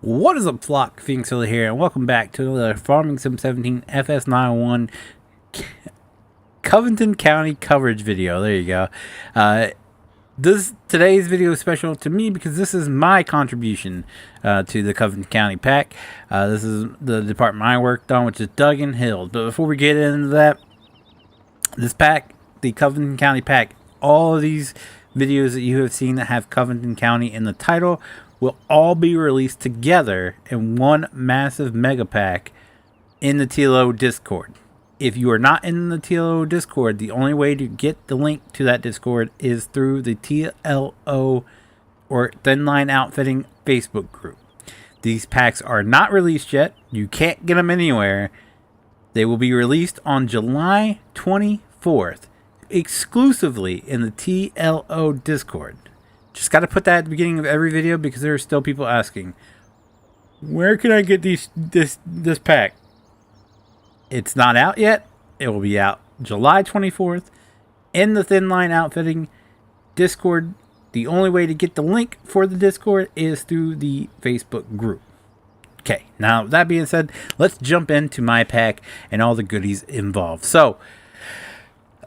What is up, flock? Feenix here, and welcome back to another Farming Sim 17 FS901 Covington County coverage video. There you go. Today's video is special to me because this is my contribution to the Covington County pack. This is the department I worked on, which is Duggan Hills. But before we get into that, this pack, the Covington County pack, all of these videos that you have seen that have Covington County in the title will all be released together in one massive mega pack in the TLO Discord. If you are not in the TLO Discord, the only way to get the link to that Discord is through the TLO or Thin Line Outfitting Facebook group. These packs are not released yet. You can't get them anywhere. They will be released on July 24th, exclusively in the TLO Discord. Just got to put that at the beginning of every video because there are still people asking, where can I get this pack? It's not out yet. It will be out July 24th in the Thin Line Outfitting Discord. The only way to get the link for the Discord is through the Facebook group. Okay, now that being said, let's jump into my pack and all the goodies involved. So,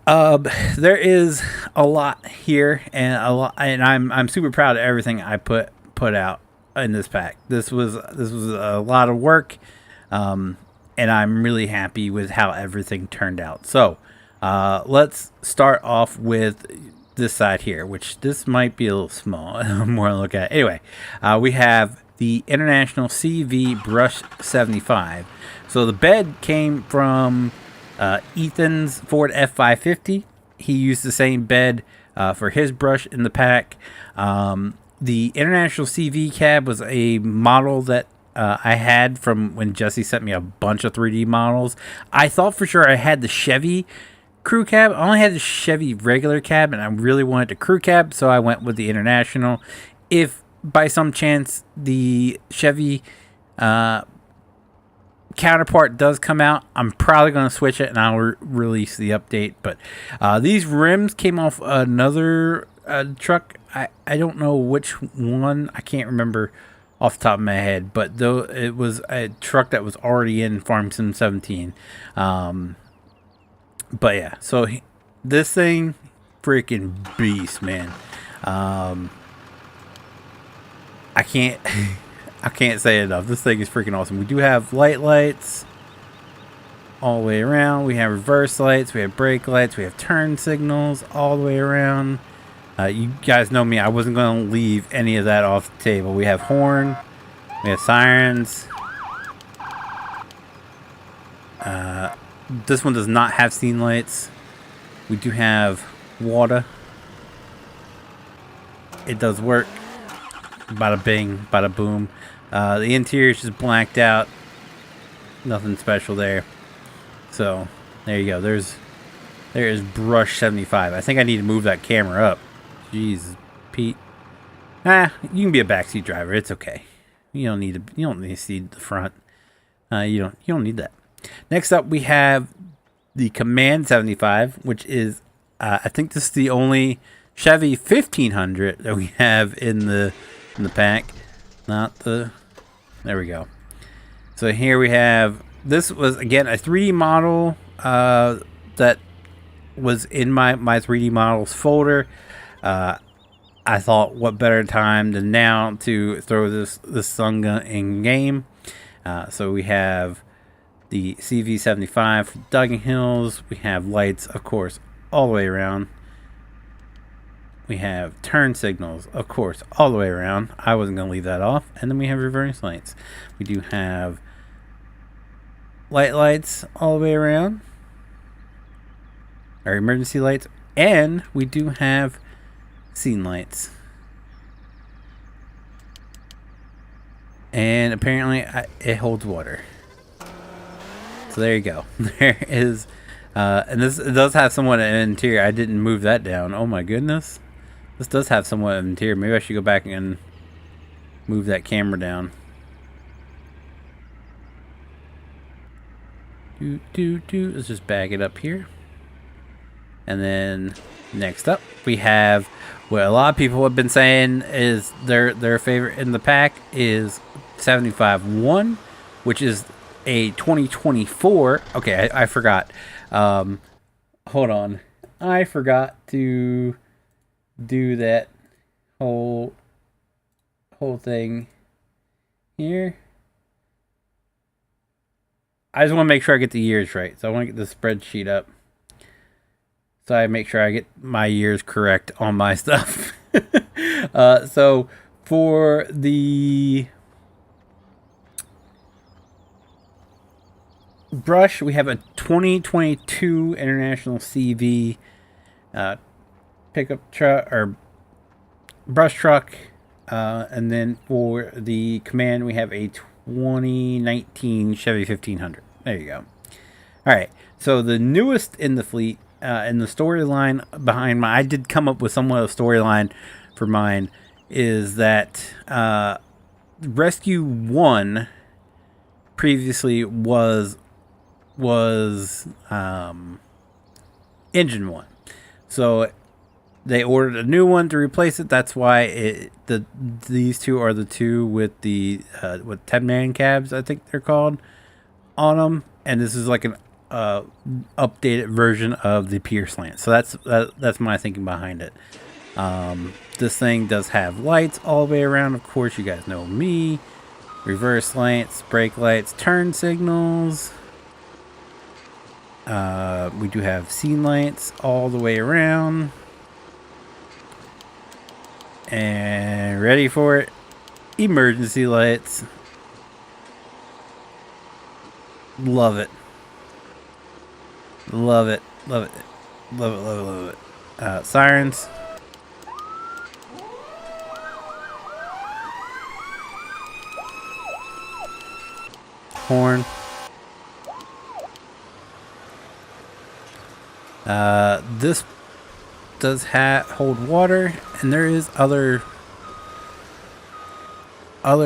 there is a lot here, and I'm super proud of everything I put out in this pack. This was a lot of work, and I'm really happy with how everything turned out. So, let's start off with this side here, which this might be a little small. More to look at. Anyway, we have the International CV Brush 75. So the bed came from Ethan's Ford F550. He used the same bed for his brush in the pack. The International CV cab was a model that I had from when Jesse sent me a bunch of 3D models. I thought for sure I had the Chevy crew cab. I only had the Chevy regular cab, and I really wanted the crew cab, so I went with the International. If by some chance the Chevy counterpart does come out, I'm probably going to switch it and I'll release the update. But these rims came off another truck. I don't know which one. I can't remember off the top of my head, but though it was a truck that was already in Farm Sim 17. But yeah, so this thing, freaking beast, man. I can't say it enough. This thing is freaking awesome. We do have lights all the way around. We have reverse lights. We have brake lights. We have turn signals all the way around. You guys know me. I wasn't going to leave any of that off the table. We have horn. We have sirens. This one does not have scene lights. We do have water. It does work. Bada bing, bada boom. The interior is just blacked out. Nothing special there. So, there you go. There is Brush 75. I think I need to move that camera up. Jeez, Pete. You can be a backseat driver. It's okay. You don't need to see the front. You don't need that. Next up, we have the Command 75, which is I think this is the only Chevy 1500 that we have in the pack. There we go. So here we have, this was again a 3D model that was in my 3D models folder. I thought what better time than now to throw this sun gun in game. So we have the CV75 from Duggan Hills. We have lights, of course, all the way around. We have turn signals, of course, all the way around. I wasn't going to leave that off. And then we have reverse lights. We do have lights all the way around. Our emergency lights. And we do have scene lights. And apparently it holds water. So there you go. There is, and it does have somewhat of an interior. I didn't move that down. Oh my goodness. This does have somewhat of an interior. Maybe I should go back and move that camera down. Let's just bag it up here. And then next up we have what a lot of people have been saying is their favorite in the pack is 75-1, which is a 2024. Okay, I forgot. Hold on. I forgot to do that whole thing here. I just want to make sure I get the years right. So I want to get the spreadsheet up, so I make sure I get my years correct on my stuff. So for the brush, we have a 2022 International CV pickup truck or brush truck, and then for the command, we have a 2019 Chevy 1500. There you go. All right. So the newest in the fleet, and the storyline behind I did come up with somewhat of a storyline for mine, is that Rescue 1 previously was Engine 1. So they ordered a new one to replace it. That's why these two are the two with the with 10-man cabs, I think they're called, on them. And this is like an updated version of the pier slant. So that's my thinking behind it. This thing does have lights all the way around. Of course, you guys know me. Reverse lights, brake lights, turn signals. We do have scene lights all the way around. And ready for it, emergency lights. Love it. Love it. Love it. Love it. Love it. Love it. Sirens. Horn. This does hold water, and there is other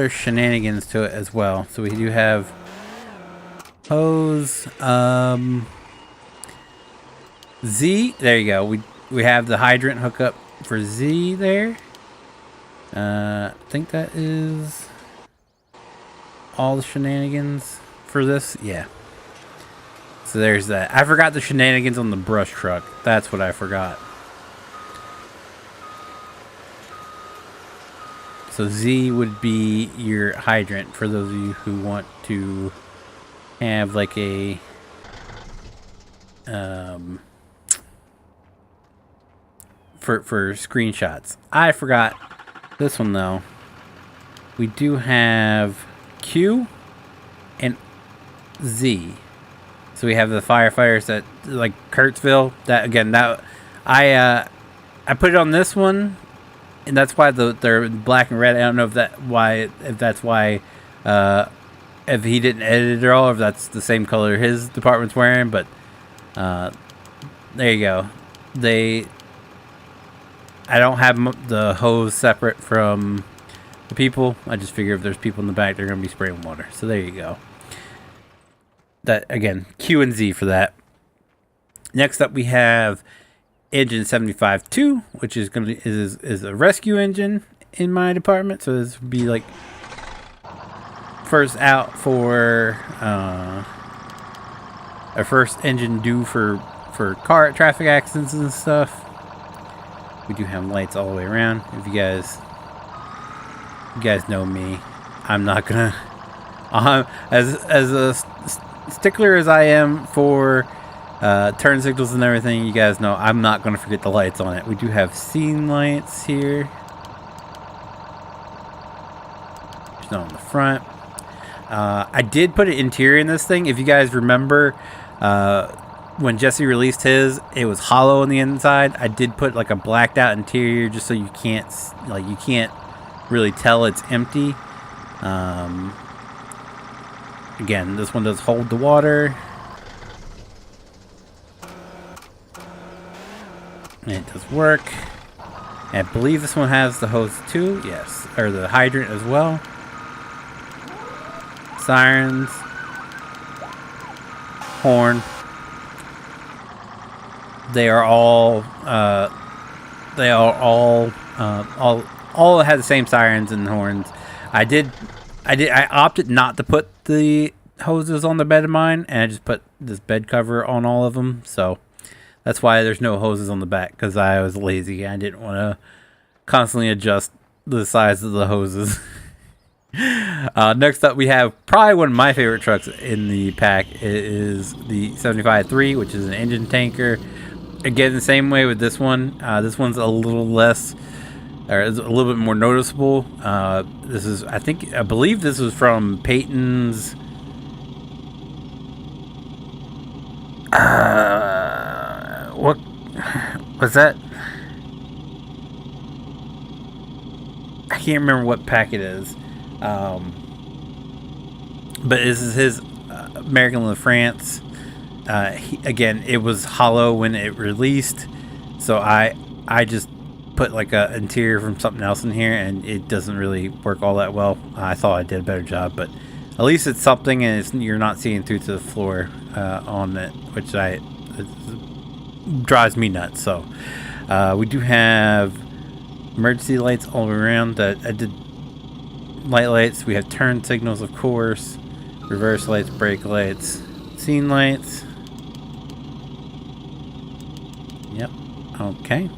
shenanigans to it as well. So we do have hose, Z. There you go. We have the hydrant hookup for Z there. I think that is all the shenanigans for this. Yeah. So there's that. I forgot the shenanigans on the brush truck. That's what I forgot. So Z would be your hydrant for those of you who want to have like a for screenshots. I forgot this one though. We do have Q and Z. So we have the firefighters that like Kurtzville. That again, that I put it on this one, and that's why they're black and red. I don't know if that's why if he didn't edit it all, or if that's the same color his department's wearing. But there you go. I don't have the hose separate from the people. I just figure if there's people in the back, they're going to be spraying water. So there you go. That again, Q and Z for that. Next up, we have engine 75-2, which is going to is a rescue engine in my department. So this would be like first out for a first engine due for car traffic accidents and stuff. We do have lights all the way around. If you guys know me, I'm not gonna as a stickler as I am for turn signals and everything. You guys know I'm not gonna forget the lights on it. We do have scene lights here. There's none on the front. I did put an interior in this thing. If you guys remember, when Jesse released his, it was hollow on the inside. I did put like a blacked out interior just so you can't really tell it's empty. Again, this one does hold the water. And it does work. And I believe this one has the hose too. Yes, or the hydrant as well. Sirens. Horn. They are all all have the same sirens and horns. I I opted not to put the hoses on the bed of mine, and I just put this bed cover on all of them. So that's why there's no hoses on the back, because I was lazy. I didn't want to constantly adjust the size of the hoses. Next up, we have probably one of my favorite trucks in the pack. It is the 75-3, which is an engine tanker. Again, the same way with this one. This one's a little less, or is a little bit more noticeable. This is, I believe this was from Peyton's. What was that? I can't remember what pack it is. But this is his American La France. Again, it was hollow when it released, so I just put like a interior from something else in here, and it doesn't really work all that well. I thought I did a better job, but at least it's something, and you're not seeing through to the floor on it, which it drives me nuts. So we do have emergency lights all the way around. That I did light lights. We have turn signals, of course, reverse lights, brake lights, scene lights. Yep. Okay.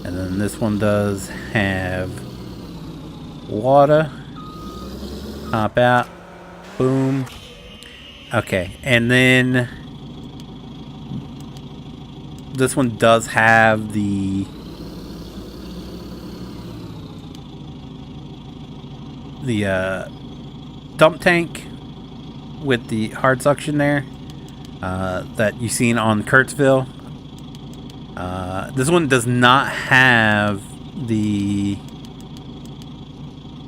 And then this one does have water. Hop out. Boom. Okay. And then this one does have the dump tank with the hard suction there that you've seen on Kurtzville. This one does not have the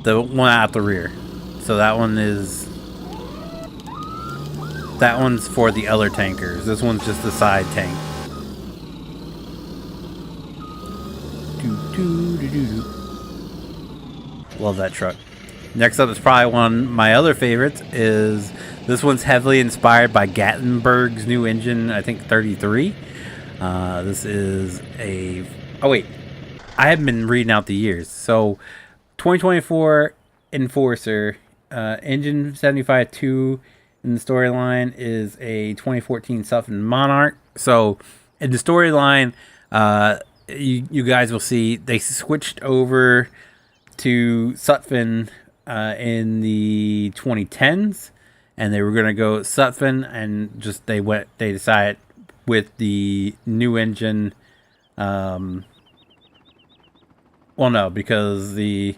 one out the rear, so that one's for the other tankers. This one's just the side tank. Love that truck. Next up is probably one of my other favorites. Is this one's heavily inspired by Gatlinburg's new engine, I think 33. This is a... Oh, wait. I haven't been reading out the years. So, 2024 Enforcer, engine 75-2 in the storyline is a 2014 Sutphen Monarch. So, in the storyline, you guys will see they switched over to Sutphen in the 2010s, and they were going to go Sutphen, and just they decided with the new engine. Well, no, because this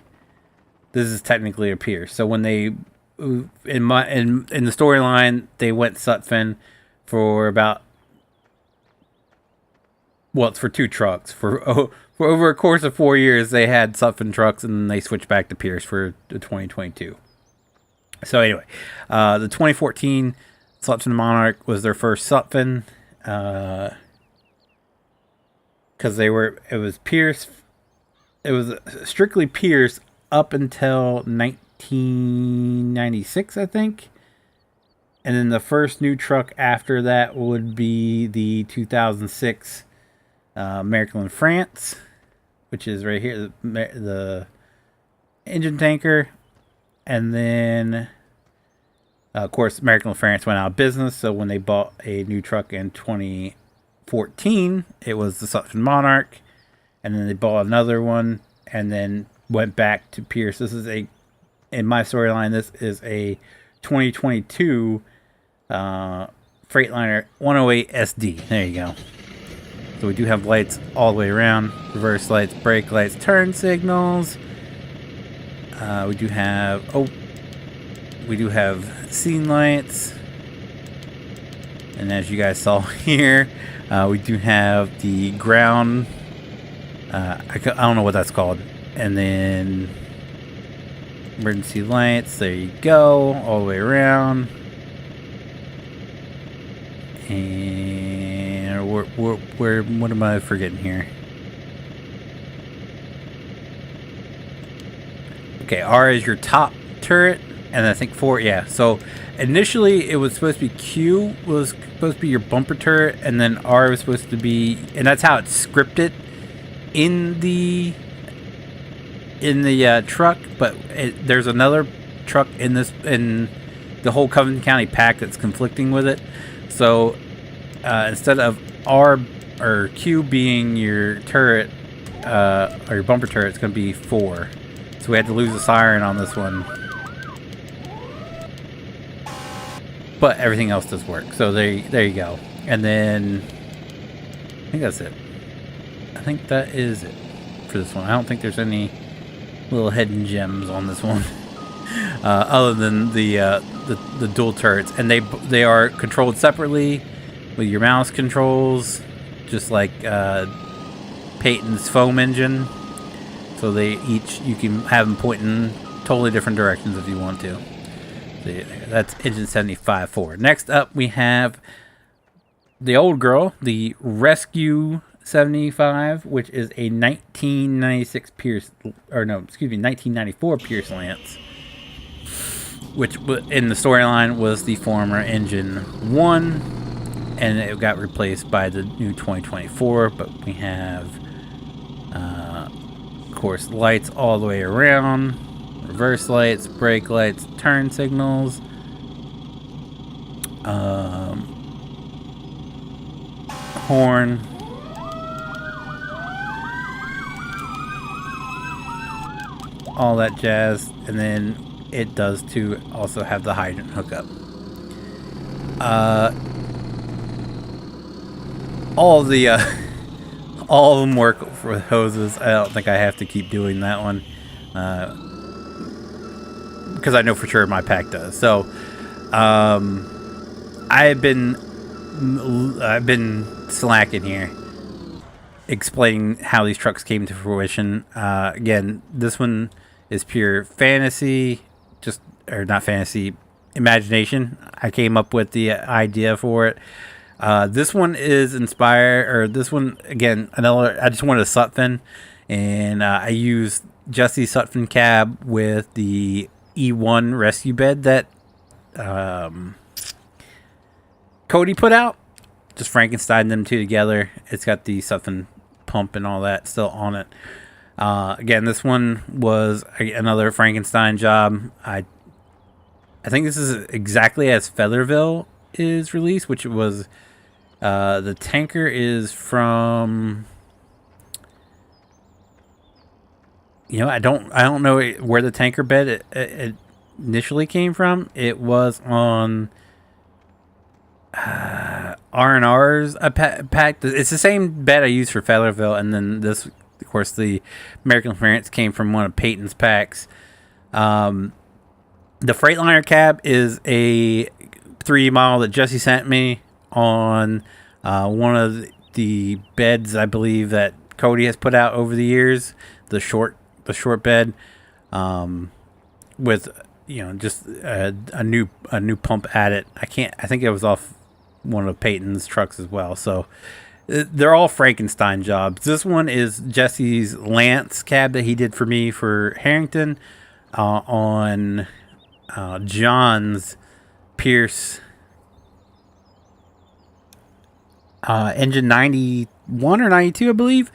is technically a Pierce. So when they in the storyline, they went Sutphen for about, well, it's for 2 trucks. For over a course of 4 years, they had Sutphen trucks, and then they switched back to Pierce for the 2022. So anyway, the 2014 Sutphen Monarch was their first Sutphen, because it was Pierce. It was strictly Pierce up until 1996, I think. And then the first new truck after that would be the 2006 American La France, which is right here, the engine tanker. And then, of course, American La France went out of business. So when they bought a new truck in 2014, it was the Sutphen Monarch. And then they bought another one and then went back to Pierce. This is in my storyline, this is a 2022 Freightliner 108 SD. There you go. So we do have lights all the way around. Reverse lights, brake lights, turn signals. We do have scene lights. And as you guys saw here, we do have the ground. I don't know what that's called. And then emergency lights. There you go. All the way around. And what am I forgetting here? Okay, R is your top turret, and I think 4, yeah. So initially it was supposed to be Q was supposed to be your bumper turret, and then R was supposed to be, and that's how it's scripted in the truck. But there's another truck in the whole Covington County pack that's conflicting with it. So instead of R or Q being your turret or your bumper turret, it's going to be 4. So we had to lose a siren on this one. But everything else does work. So there you go. And then I think that's it. I think that is it for this one. I don't think there's any little hidden gems on this one, other than the dual turrets, and they are controlled separately with your mouse controls, just like Peyton's foam engine. So you can have them pointing totally different directions if you want to. So that's engine 75-4. Next up, we have the old girl, the Rescue 75, which is a 1994 Pierce Lance, which in the storyline was the former Engine 1, and it got replaced by the new 2024. But we have, of course, lights all the way around, reverse lights, brake lights, turn signals, horn, all that jazz. And then it does too also have the hydrant hookup. All of them work for hoses. I don't think I have to keep doing that one, because I know for sure my pack does. So I've been slacking here explaining how these trucks came to fruition. Again, this one is pure fantasy, not fantasy, imagination. I came up with the idea for it. This one is inspired, or this one, again, I just wanted a Sutphin, and I used Jesse's Sutphin cab with the E1 rescue bed that Cody put out. Just Frankenstein them two together. It's got the Sutphin pump and all that still on it. Again, this one was another Frankenstein job. I think this is exactly as Featherville is released, which was the tanker is from, I don't know where the tanker bed it initially came from. It was on R&R's pack. It's the same bed I used for Featherville, and then this, of course, the American Ference came from one of Peyton's packs. The Freightliner cab is a 3D model that Jesse sent me on one of the beds, I believe, that Cody has put out over the years. The short bed, with just a new pump at it. I think it was off one of Peyton's trucks as well. So they're all Frankenstein jobs. This one is Jesse's Lance cab that he did for me for Harrington on John's Pierce engine 91 or 92, I believe,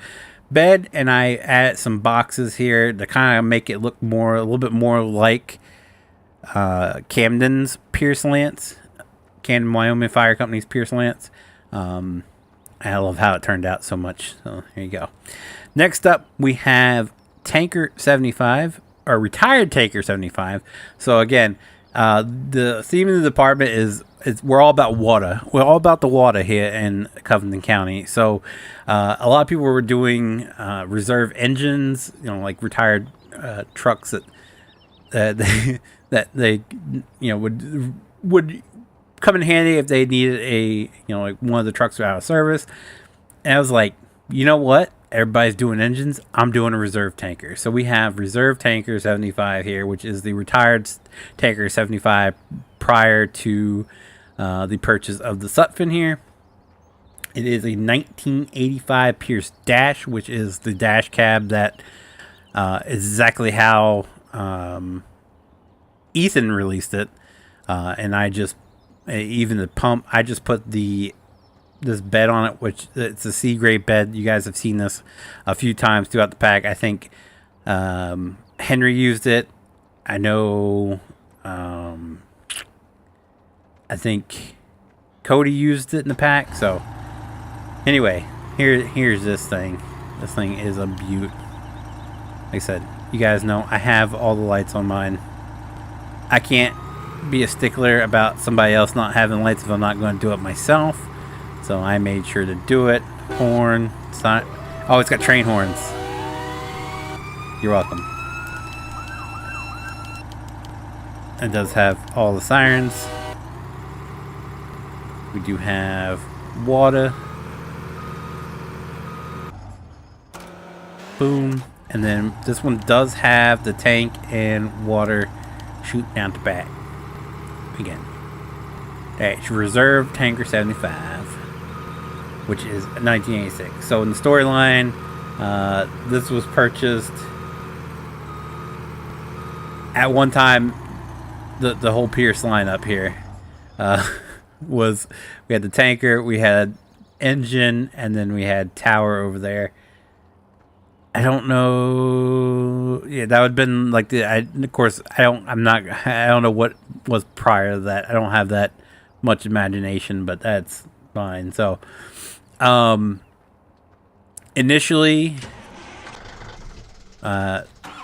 bed, and I added some boxes here to kind of make it look a little bit more like Camden's Pierce Lance, Camden, Wyoming Fire Company's Pierce Lance. I love how it turned out so much. So here you go. Next up, we have Tanker 75, or Retired Tanker 75. So again, the theme of the department is we're all about water. We're all about the water here in Covington County. So a lot of people were doing reserve engines, like retired trucks that they would come in handy if they needed like one of the trucks out of service. And I was like, you know what? Everybody's doing engines. I'm doing a reserve tanker. So we have Reserve Tanker 75 here, which is the retired Tanker 75 prior to the purchase of the Sutphin here. It is a 1985 Pierce Dash, which is the dash cab that is exactly how Ethan released it. And I just, even the pump, I just put this bed on it, which it's a C-grade bed. You guys have seen this a few times throughout the pack. I think Henry used it. I know I think Cody used it in the pack. So anyway, here's this thing. This thing is a beaut. Like I said, you guys know I have all the lights on mine. I can't be a stickler about somebody else not having lights if I'm not going to do it myself. So I made sure to do it. Horn, sign. Oh, it's got train horns. You're welcome. It does have all the sirens. We do have water. Boom. And then this one does have the tank and water shoot down the back. Again. That's Reserve Tanker 75, which is 1986. So in the storyline, this was purchased at one time. The whole Pierce lineup here was, we had the tanker, we had engine, and then we had tower over there. I don't know. Yeah, that would have been like of course, I don't know what was prior to that. I don't have that much imagination, but that's fine. So, initially,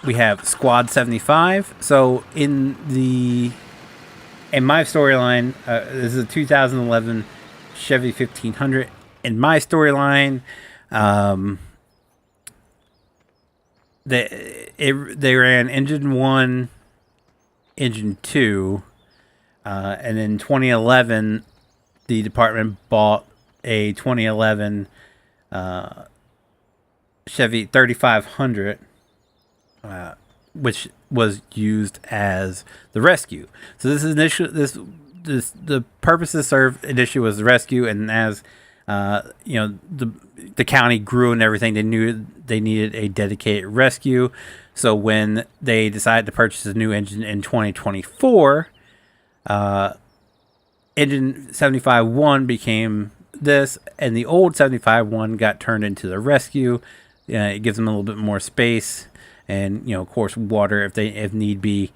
we have Squad 75. So in my storyline, this is a 2011 Chevy 1500. In my storyline, they ran engine 1, engine 2, and in 2011, the department bought a 2011 Chevy 3500. Which was used as the rescue. So this is the purpose to serve initially was the rescue, and as the county grew and everything, they knew they needed a dedicated rescue. So when they decided to purchase a new engine in 2024, engine 75-1 became this, and the old 75-1 got turned into the rescue. It gives them a little bit more space. And, of course, water if need be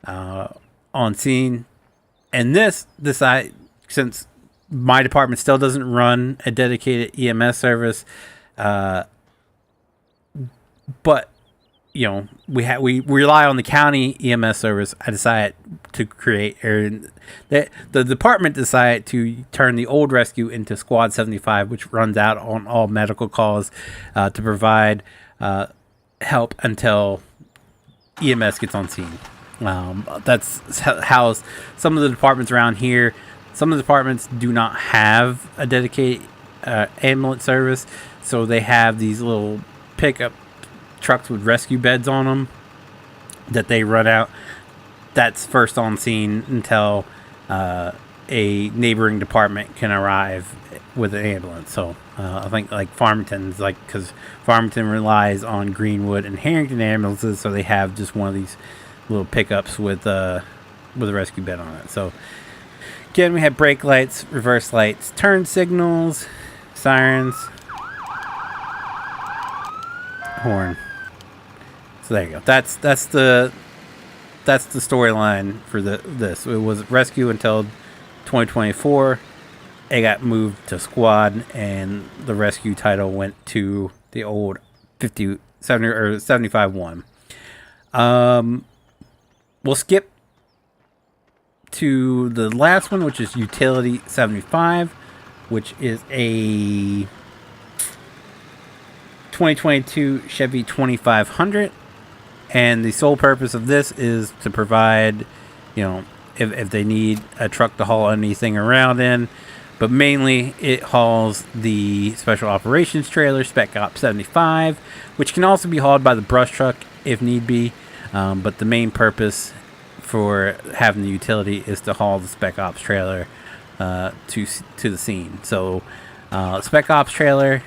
on scene. And this since my department still doesn't run a dedicated EMS service, but we rely on the county EMS service. I decided to create, the department decided to turn the old rescue into Squad 75, which runs out on all medical calls to provide help until EMS gets on scene. That's how some of the departments around here, some of the departments do not have a dedicated ambulance service, so they have these little pickup trucks with rescue beds on them that they run out. That's first on scene until a neighboring department can arrive with an ambulance. So I think like Farmington's because Farmington relies on Greenwood and Harrington ambulances, so they have just one of these little pickups with a rescue bed on it. So again, we have brake lights, reverse lights, turn signals, sirens, horn. So there you go. That's the storyline for this. It was rescue until 2024. It got moved to squad, and the rescue title went to the old 70 or 75-1. We'll skip to the last one, which is Utility 75, which is a 2022 Chevy 2500. And the sole purpose of this is to provide, if they need a truck to haul anything around in. But mainly, it hauls the Special Operations Trailer, Spec Ops 75, which can also be hauled by the brush truck if need be. But the main purpose for having the utility is to haul the Spec Ops Trailer to the scene. So, Spec Ops Trailer,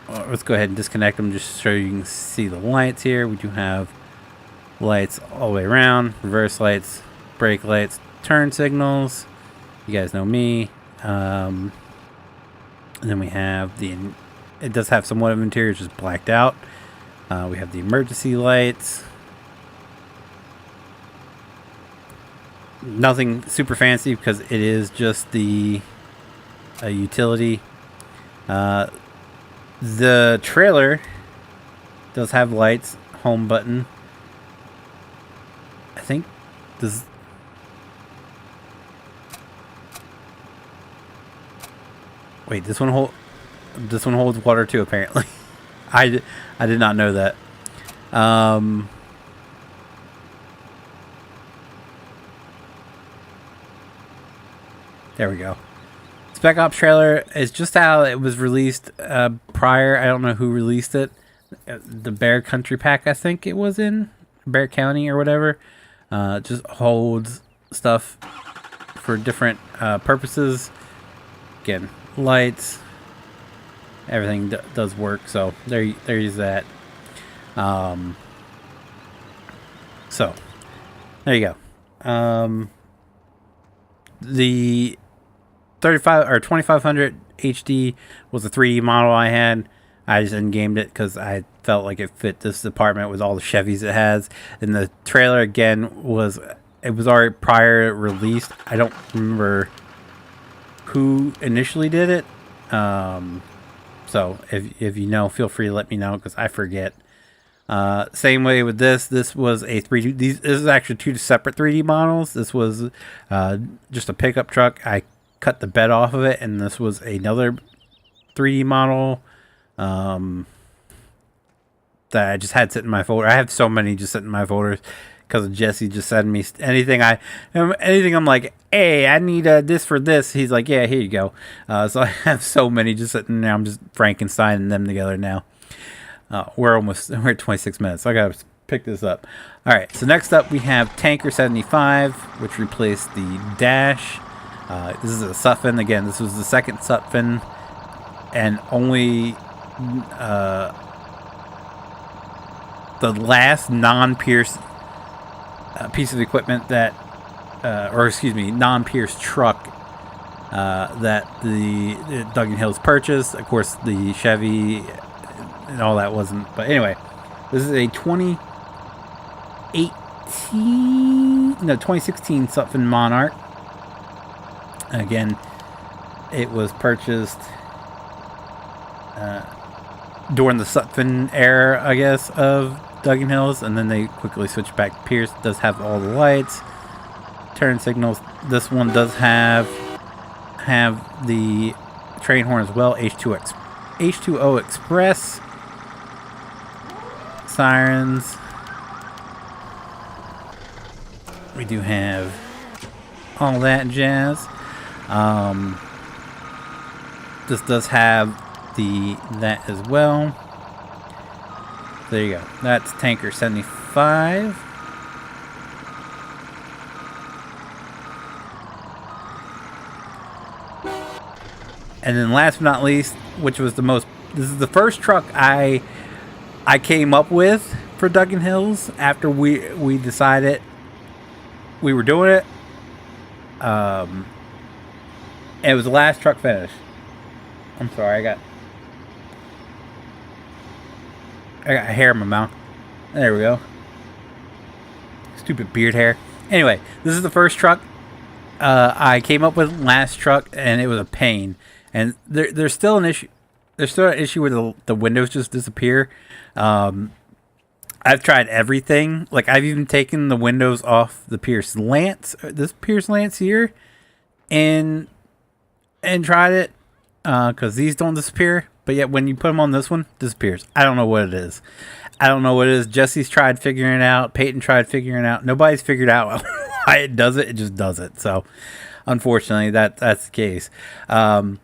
let's go ahead and disconnect them just so you can see the lights here. We do have lights all the way around, reverse lights, brake lights, turn signals. You guys know me. And then we have it does have somewhat of interior, just blacked out. We have the emergency lights. Nothing super fancy because it is just a utility. The trailer does have lights, home button. I think this. Wait, this one holds water too. Apparently, I did not know that. There we go. Spec Ops trailer is just how it was released prior. I don't know who released it. The Bear Country pack, I think it was in Bear County or whatever. Just holds stuff for different purposes. Again, lights, everything does work. So there's that. So there you go. The 35 or 2500 HD was a 3D model I had. I just gamed it because I felt like it fit this department with all the Chevys it has. And the trailer again was already prior released. I don't remember who initially did it. So if you know, feel free to let me know because I forget. Same way with this. This was a 3D. This is actually two separate 3D models. This was just a pickup truck. I cut the bed off of it, and this was another 3D model that I just had sitting in my folder. I have so many just sitting in my folders because of Jesse just sending me anything. I'm like, hey, I need this for this. He's like, yeah, here you go. So I have so many just sitting there. I'm just Frankensteining them together now. We're at 26 minutes. So I gotta pick this up. All right. So next up we have Tanker 75, which replaced the Dash. This is a Sutphin. Again, this was the second Sutphin, and only the last non-Pierce piece of equipment that, non-Pierce truck that the Duggan Hills purchased. Of course, the Chevy and all that wasn't. But anyway, this is a 2016 Sutphin Monarch. Again, it was purchased during the Sutphin era, I guess, of Duggan Hills, and then they quickly switched back to Pierce. It does have all the lights, turn signals. This one does have the train horn as well, H2O Express, sirens. We do have all that jazz. This does have that as well. There you go. That's Tanker 75. And then last but not least, which was this is the first truck I came up with for Duggan Hills after we decided we were doing it. And it was the last truck finish. I'm sorry, I got hair in my mouth. There we go. Stupid beard hair. Anyway, this is the first truck I came up with. Last truck, and it was a pain. And there's still an issue. There's still an issue where the windows just disappear. I've tried everything. Like, I've even taken the windows off the Pierce Lance, this Pierce Lance here, and tried it because these don't disappear. But yet when you put them on this one, it disappears. I don't know what it is. Jesse's tried figuring it out. Peyton tried figuring it out. Nobody's figured out why it does it. It just does it. So, unfortunately, that's the case. I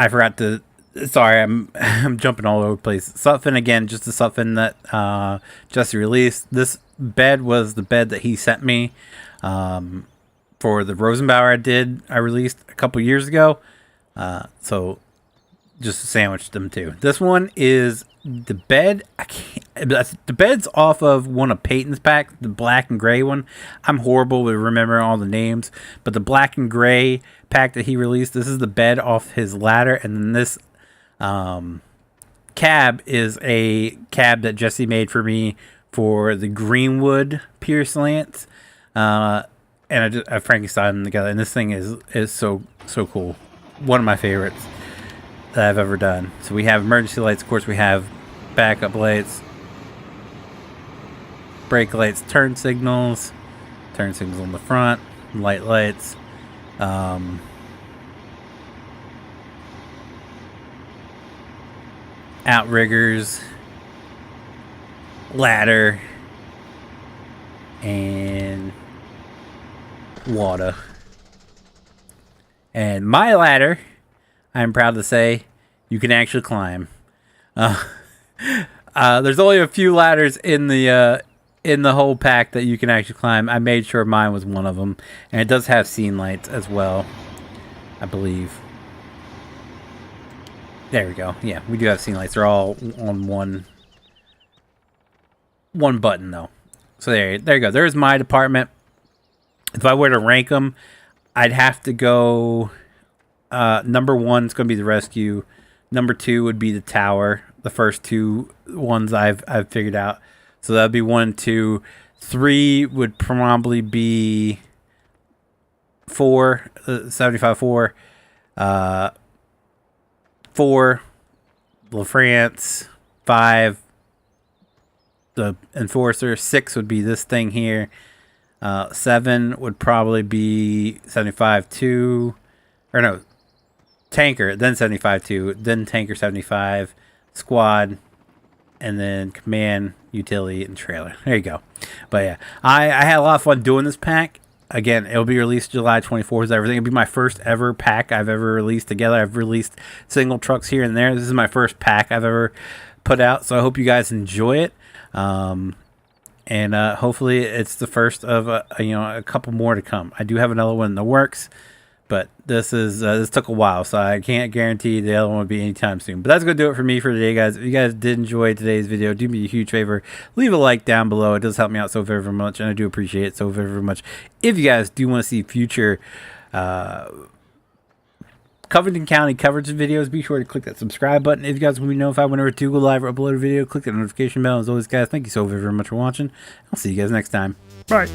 forgot to. Sorry, I'm jumping all over the place. Sutphin again, just the Sutphin that Jesse released. This bed was the bed that he sent me for the Rosenbauer I released a couple years ago. So just sandwiched them too. This one is the bed. The bed's off of one of Peyton's pack, the black and gray one. I'm horrible with remembering all the names, but the black and gray pack that he released, this is the bed off his ladder, and then this cab is a cab that Jesse made for me for the Greenwood Pierce Lance. And I Frankenstein them together, and this thing is so cool. One of my favorites that I've ever done. So we have emergency lights, of course. We have backup lights, brake lights, turn signals on the front, lights. Outriggers, ladder, and water. And my ladder, I'm proud to say, you can actually climb. There's only a few ladders in the whole pack that you can actually climb. I made sure mine was one of them, and it does have scene lights as well, I believe. There we go. Yeah, we do have scene lights. They're all on one button though. So there you go. There's my department. If I were to rank them, I'd have to go. Number 1 is going to be the rescue. Number 2 would be the tower. The first two ones I've figured out. So that'd be 1, 2, 3 would probably be 4, 75-4. 4, LaFrance. 5, the Enforcer. 6 would be this thing here. 7 would probably be 75-2, or no, Tanker, then 75-2, then Tanker 75, Squad, and then Command, Utility, and Trailer. There you go. But yeah, I had a lot of fun doing this pack. Again, it'll be released July 24th. Everything. It'll be my first ever pack I've ever released together. I've released single trucks here and there. This is my first pack I've ever put out, so I hope you guys enjoy it. And hopefully it's the first of a couple more to come. I do have another one in the works, but this took a while, so I can't guarantee the other one will be anytime soon. But that's gonna do it for me for today, guys. If you guys did enjoy today's video, do me a huge favor, leave a like down below. It does help me out so very much, and I do appreciate it so very much. If you guys do want to see future Covington County coverage videos, be sure to click that subscribe button. If you guys want to be notified whenever I go live or upload a video, click that notification bell. As always, guys, thank you so very much for watching. I'll see you guys next time. Bye.